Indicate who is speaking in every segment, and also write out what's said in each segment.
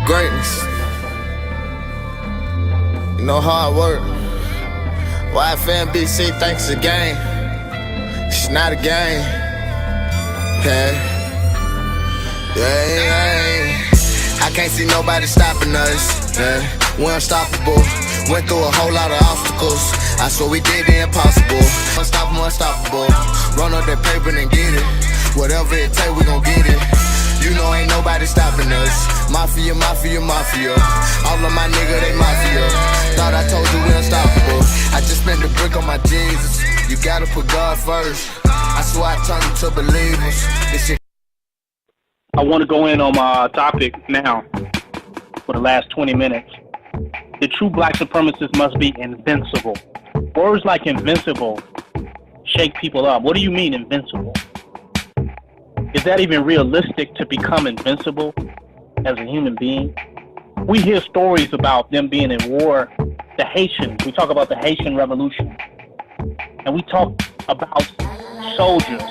Speaker 1: Greatness. You know hard work. YFNBC thinks it's a game. It's not a game. Yeah. I can't see nobody stopping us. Yeah. We're unstoppable. Went through a whole lot of obstacles. I swear we did the impossible. Unstoppable. Run up that paper and get it. Whatever it take, we gon' get it. You know ain't nobody stopping us. Mafia. All of my niggas, they mafia. Thought I told you we unstoppable. I just spent the brick on my Jesus. You gotta put God first. I swear I turned them to believers. This shit.
Speaker 2: I want to go in on my topic now for the last 20 minutes. The true black supremacist must be invincible. Words like invincible shake people up. What do you mean invincible? Is that even realistic to become invincible as a human being? We hear stories about them being in war. The Haitians, we talk about the Haitian Revolution. And we talk about soldiers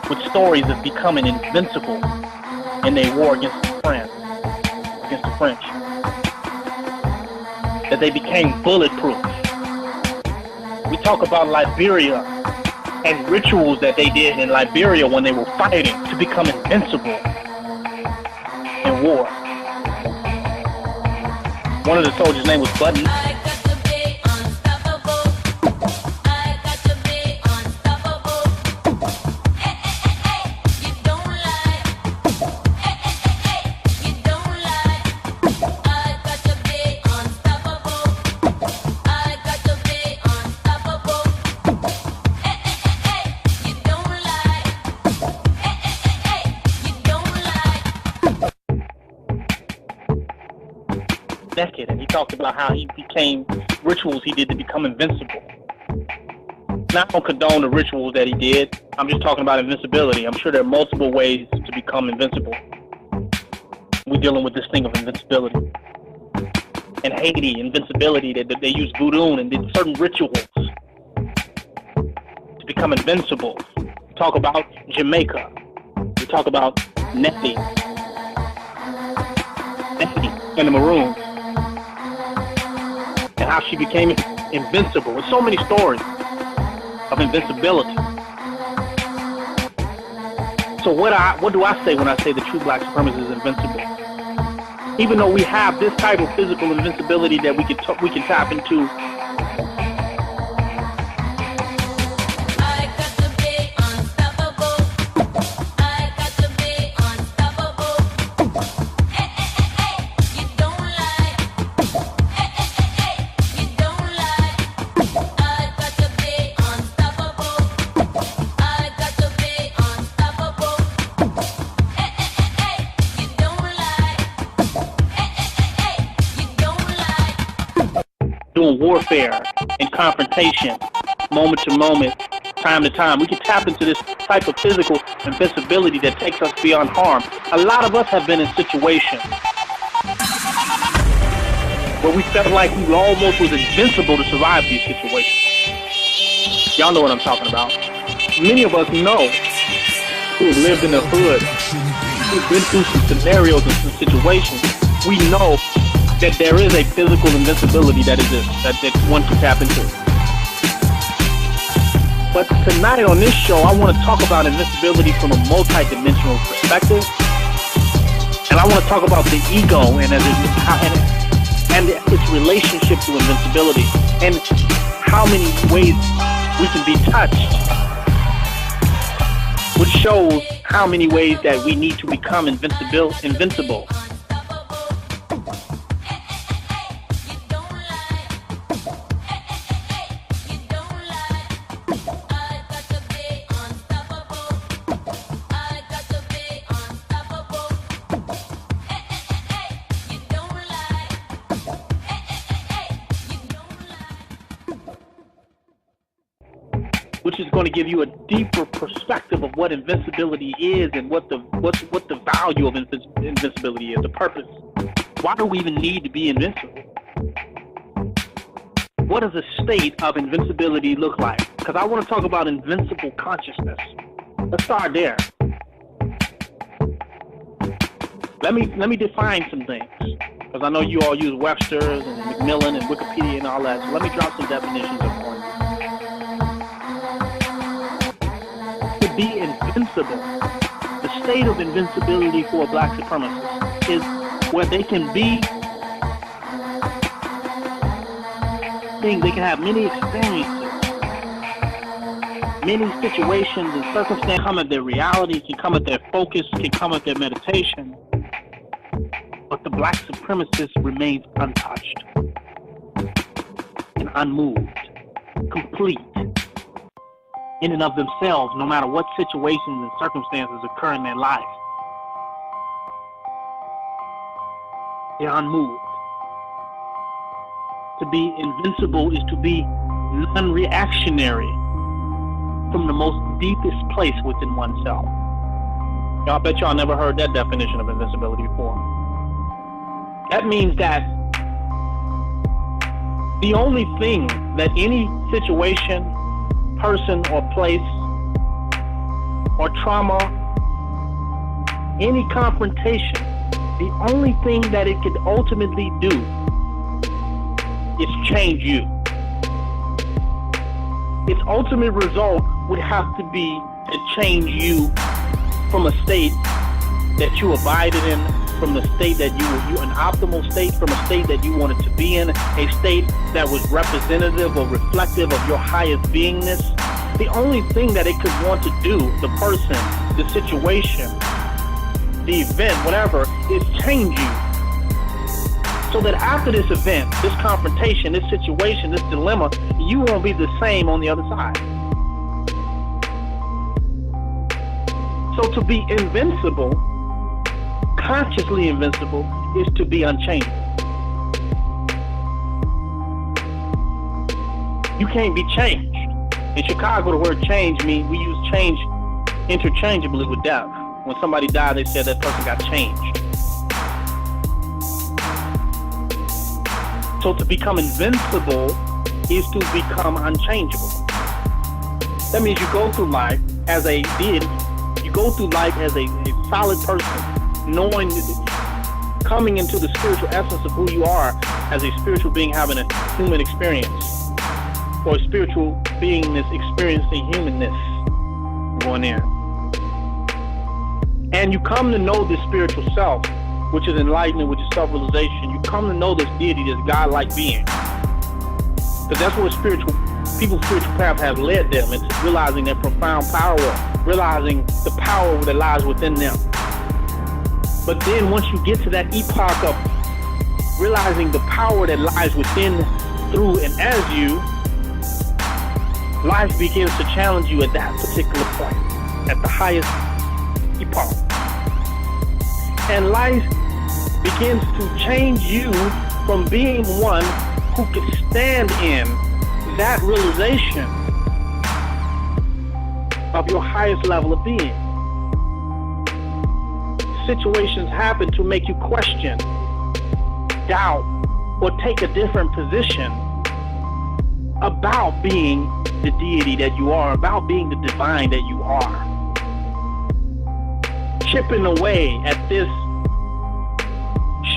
Speaker 2: with stories of becoming invincible in their war against the French. That they became bulletproof. We talk about Liberia and rituals that they did in Liberia when they were fighting to become invincible in war. One of the soldiers' name was Button. Naked, and he talked about how he became rituals he did to become invincible. Not to condone the rituals that he did. I'm just talking about invincibility. I'm sure there are multiple ways to become invincible. We're dealing with this thing of invincibility. In Haiti, invincibility, they used voodoo and did certain rituals to become invincible. We talk about Jamaica. We talk about Nessie and the Maroons. And how she became invincible. There's so many stories of invincibility. So what do I say when I say the true black supremacist is invincible? Even though we have this type of physical invincibility that we can tap into. Doing warfare and confrontation, moment to moment, time to time. We can tap into this type of physical invincibility that takes us beyond harm. A lot of us have been in situations where we felt like we almost was invincible to survive these situations. Y'all know what I'm talking about. Many of us know who have lived in the hood, who've been through some scenarios and some situations. We know that there is a physical invincibility that exists, that one can tap into. But tonight on this show, I want to talk about invincibility from a multi-dimensional perspective. And I want to talk about the ego and its relationship to invincibility, and how many ways we can be touched, which shows how many ways that we need to become invincible. Which is going to give you a deeper perspective of what invincibility is and what the value of invincibility is, the purpose. Why do we even need to be invincible? What does a state of invincibility look like? Because I want to talk about invincible consciousness. Let's start there. Let me define some things, because I know you all use Webster's and Macmillan and Wikipedia and all that. So let me drop some definitions upon you. To be invincible, the state of invincibility for a black supremacist is where they can be things. They can have many experiences, many situations and circumstances come at their reality, can come at their focus, can come at their meditation. But the black supremacist remains untouched and unmoved, complete in and of themselves, no matter what situations and circumstances occur in their life. They're unmoved. To be invincible is to be non-reactionary from the most deepest place within oneself. Y'all bet y'all never heard that definition of invincibility before. That means that the only thing that any situation, person, or place, or trauma, any confrontation, the only thing that it could ultimately do is change you. Its ultimate result would have to be to change you from a state that you abided in, from the state that you an optimal state, from a state that you wanted to be in, a state that was representative or reflective of your highest beingness. The only thing that it could want to do, the person, the situation, the event, whatever, is change you. So that after this event, this confrontation, this situation, this dilemma, you won't be the same on the other side. So to be invincible, consciously invincible, is to be unchangeable. You can't be changed. In Chicago, the word change means we use change interchangeably with death. When somebody died, they said that person got changed. So to become invincible is to become unchangeable. That means you go through life as a deity. You go through life as a solid person, knowing, coming into the spiritual essence of who you are as a spiritual being having a human experience, or a spiritual beingness experiencing humanness going in. And you come to know this spiritual self, which is enlightenment, which is self-realization. You come to know this deity, this God-like being. Because that's what people's spiritual path has led them into, realizing their profound power, realizing the power that lies within them. But then once you get to that epoch of realizing the power that lies within, through, and as you, life begins to challenge you at that particular point, at the highest epoch. And life begins to change you from being one who can stand in that realization of your highest level of being. Situations happen to make you question, doubt, or take a different position about being the deity that you are, about being the divine that you are. Chipping away at this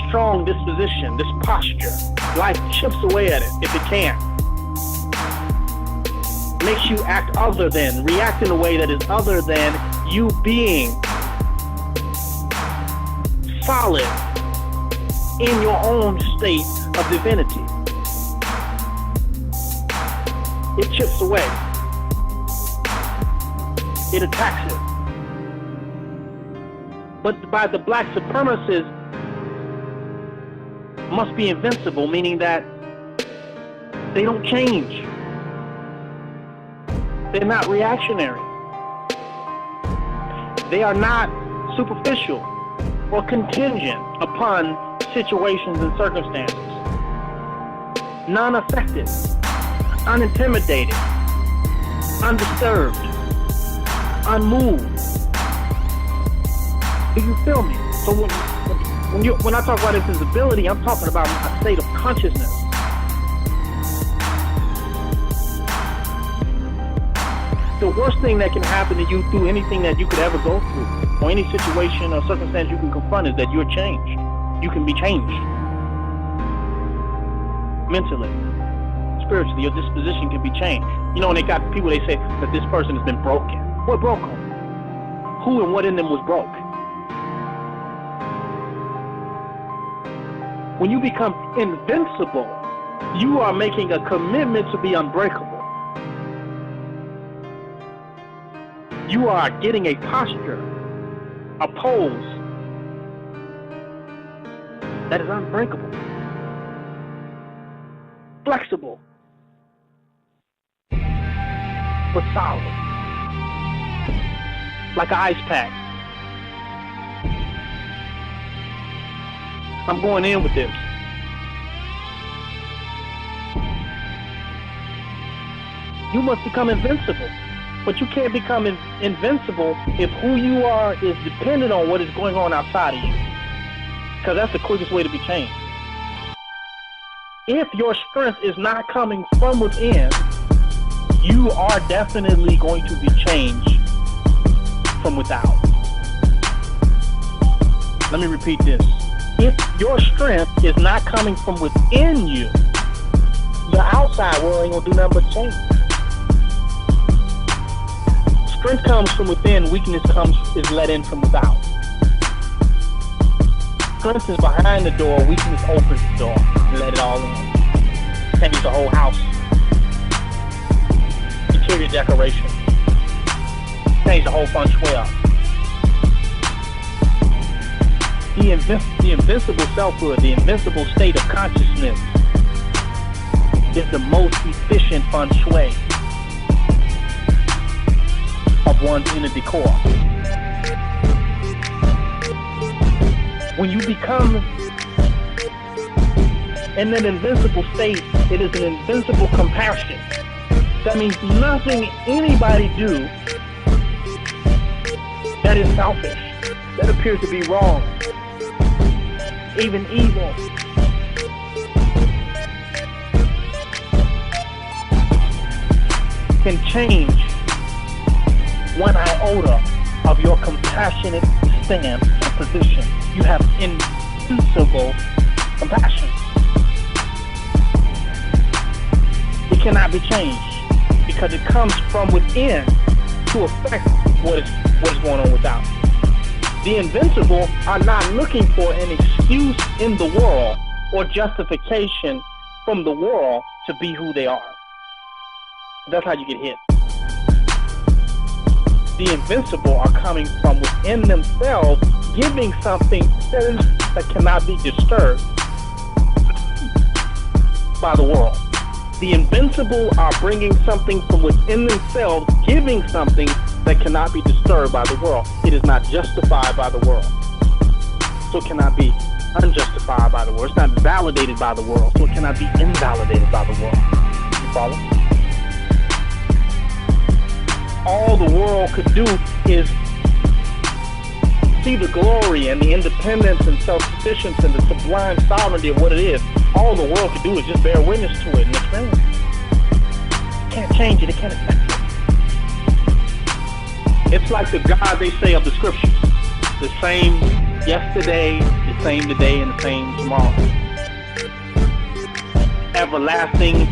Speaker 2: strong disposition, this posture. Life chips away at it if it can. Makes you act other than, react in a way that is other than you being solid in your own state of divinity. It chips away. It attacks it. But by the black supremacists must be invincible, meaning that they don't change. They're not reactionary. They are not superficial or contingent upon situations and circumstances. Non-affected, unintimidated, undisturbed, unmoved. Do you feel me? So when I talk about invincibility, I'm talking about a state of consciousness. The worst thing that can happen to you through anything that you could ever go through or any situation or circumstance you can confront is that you're changed. You can be changed. Mentally, spiritually, your disposition can be changed. You know, when they got people, they say that this person has been broken. What broke them? Who and what in them was broke? When you become invincible, you are making a commitment to be unbreakable. You are getting a posture, a pose that is unbreakable, flexible, but solid, like an ice pack. I'm going in with this. You must become invincible. But you can't become invincible if who you are is dependent on what is going on outside of you. Because that's the quickest way to be changed. If your strength is not coming from within, you are definitely going to be changed from without. Let me repeat this. If your strength is not coming from within you, the outside world ain't gonna do nothing but change. Strength comes from within, weakness is let in from without. Strength is behind the door, weakness opens the door and let it all in. Change the whole house. Interior decoration. Change the whole feng shui up. The invincible selfhood, the invincible state of consciousness is the most efficient feng shui of one's inner decor. When you become in an invincible state, it is an invincible compassion. That means nothing anybody do that is selfish, that appears to be wrong, even evil, can change one iota of your compassionate stand and position. You have invincible compassion. It cannot be changed because it comes from within to affect what is going on without. The invincible are not looking for an excuse in the world or justification from the world to be who they are. That's how you get hit. The invincible are coming from within themselves, giving something that cannot be disturbed by the world. The invincible are bringing something from within themselves, giving something that cannot be disturbed by the world. It is not justified by the world, so it cannot be unjustified by the world. It's not validated by the world, so it cannot be invalidated by the world. You follow? All the world could do is see the glory and the independence and self-sufficiency and the sublime sovereignty of what it is. All the world could do is just bear witness to it and experience it. It can't change it, it can't affect it. It's like the God they say of the scriptures. The same yesterday, the same today, and the same tomorrow. Everlasting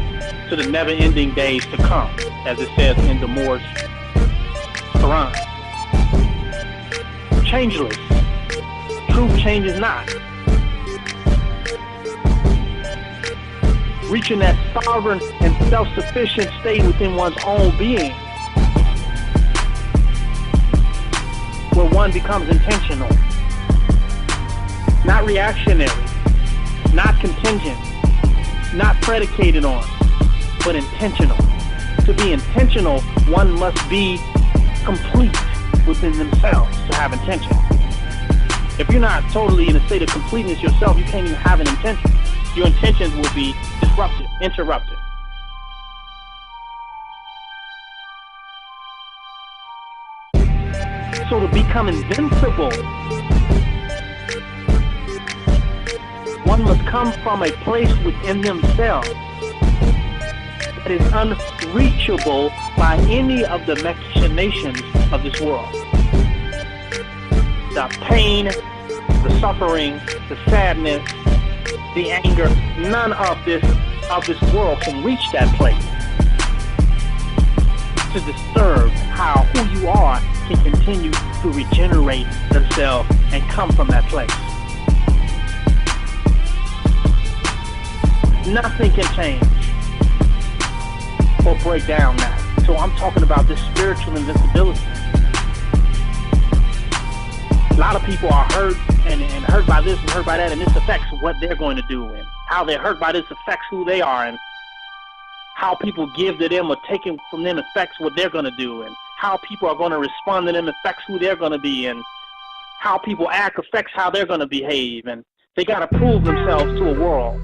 Speaker 2: to the never-ending days to come, as it says in the Moorish Quran. Changeless. Truth changes not. Reaching that sovereign and self-sufficient state within one's own being, where one becomes intentional, not reactionary, not contingent, not predicated on, but intentional. To be intentional, one must be complete within themselves to have intention. If you're not totally in a state of completeness yourself, you can't even have an intention. Your intentions will be disrupted, interrupted. So to become invincible, one must come from a place within themselves that is unreachable by any of the machinations of this world. the pain, the suffering, the sadness, the anger, none of this world can reach that place to disturb how who you are can continue to regenerate themselves and come from that place. Nothing can change or break down that. So I'm talking about this spiritual invincibility. A lot of people are hurt and hurt by this and hurt by that, and this affects what they're going to do, and how they're hurt by this affects who they are, and how people give to them or taken from them affects what they're going to do, and how people are going to respond to them affects who they're going to be, and how people act affects how they're going to behave, and they got to prove themselves to a world.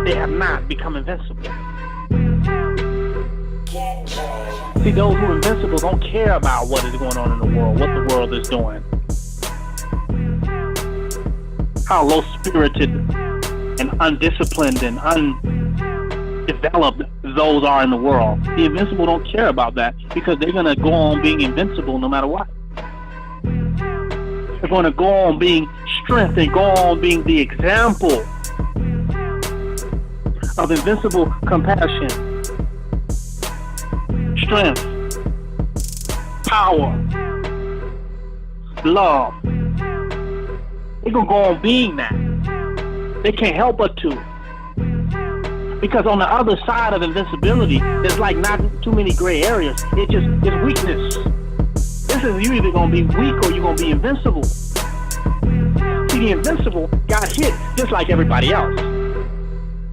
Speaker 2: They have not become invincible. See, those who are invincible don't care about what is going on in the world, what the world is doing. How low-spirited and undisciplined and undeveloped those are in the world. The invincible don't care about that because they're going to go on being invincible no matter what. They're going to go on being strength and go on being the example of invincible compassion, strength, power, love. They're going to go on being that. They can't help but to. Because on the other side of invincibility, there's like not too many gray areas. It's weakness. This is, you either going to be weak or you're going to be invincible. See, the invincible got hit just like everybody else.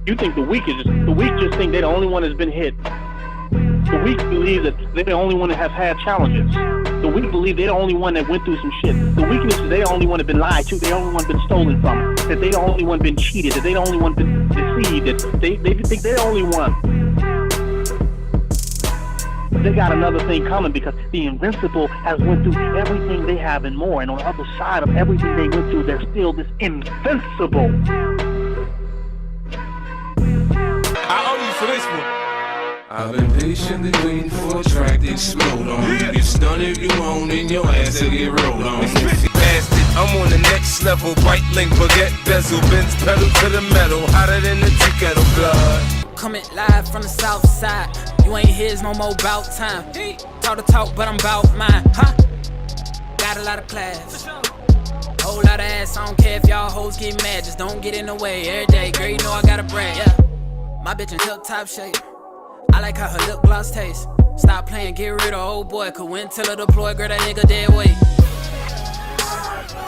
Speaker 2: You think the weak just think they're the only one that's been hit. The weak believe that they're the only one that have had challenges. The weak believe they're the only one that went through some shit. The weakness is they're the only one that been lied to. They're the only one been stolen from. That they the only one been cheated. That they the only one been deceived. That they think they're the only one. But they got another thing coming because the invincible has went through everything they have and more. And on the other side of everything they went through, they're still this invincible.
Speaker 3: I owe you for this one. I've been patiently waiting for a track to explode on. You get stunned if you want, and your ass will get rolled on. Bastard, I'm on the next level. White link, baguette, bezel, Benz pedal to the metal, hotter than the tea kettle, blood.
Speaker 4: Coming live from the south side. You ain't his no more bout time. Talk the talk, but I'm bout mine, huh? Got a lot of class. Whole lot of ass, I don't care if y'all hoes get mad. Just don't get in the way every day. Girl, you know I gotta brag, yeah. My bitch in tip-top shape. I like how her lip gloss tastes. Stop playing, get rid of old boy. Cause when till her deploy, girl, that nigga dead weight.